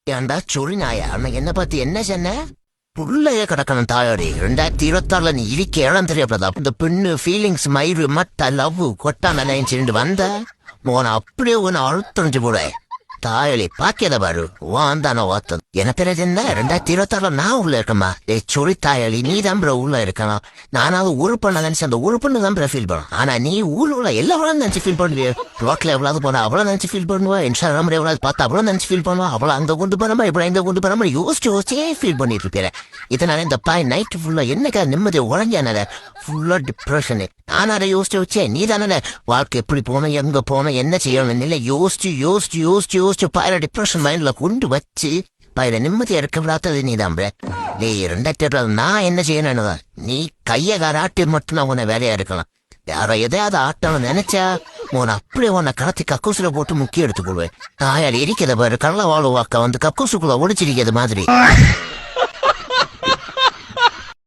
ஏன்டா சொறி நாயா அன்னைக்கு என்ன பத்தி என்ன சொன்ன புள்ளைய கிடக்கணும் தாயாரி 2026 நீ இடிக்க இடம் தெரியப்படாதா இந்த பெண்ணு ஃபீலிங்ஸ் மயிறு மட்ட லவ் கொட்டாம நினைச்சுட்டு வந்த மோன அப்படியே ஒன்னு அழுத்தறிஞ்சு போட தாயலி பாக்கியத பாரு வாந்தான ஓத்தது என்ன தெரியாது என்ன 2026 நான் உள்ள இருக்கமா சொறி தாயலி நீ தான் ப்ரோ உள்ள இருக்கலாம் நானாவது உறுப்பு நினைச்சு அந்த உறுப்புன்னு தான் ப்ரோ ஃபீல் பண்ணும் ஆனா நீ உள்ள எல்லாவளும் நினைச்சு ஃபீல் பண்ணுவிய ரோட்ல எவ்வளவு போனா அவ்வளவு நினைச்சு ஃபீல் பண்ணுவா இன்ஸ்டாகிராம்ல எவ்வளவு பார்த்தா அவ்வளவு நினைச்சு ஃபீல் பண்ணுவா அவ்வளவு அங்க கொண்டு போனமா இப்படி இங்க கொண்டு போனமா யோசிச்சே ஃபீல் பண்ணிட்டு இருப்பேன் இதனால இந்த பாய் நைட் ஃபுல்லா என்னக்கா நிம்மதி உழைஞ்சானத ஃபுல்லா டிப்ரெஷனு நான் அதை யோசிச்சு வச்சேன் நீ தானே வாழ்க்கை எப்படி போனோம் எங்க போனோம் என்ன செய்யணும் இல்லை யோசிச்சு பாயிர டிப்ரெஷன் மைண்ட்ல கொண்டு வச்சு பாயிர நிம்மதியா இருக்க விடாதது நீ தான் நீ 2026 நான் என்ன செய்யணும் நீ கைய காராட்டி மட்டும் தான் உன்னை வேலையா இருக்கலாம் யாரோ எதையாவது ஆட்டணும் நினைச்சா உன்னை அப்படியே உன்னை கடத்தி கக்கூசுல போட்டு முக்கிய எடுத்துக்கொள்வேன் தாயார் இருக்கிறத பாரு கடலை வாழ்வாக்க வந்து கக்கூசுக்குள்ள ஒடிச்சிருக்கிறது மாதிரி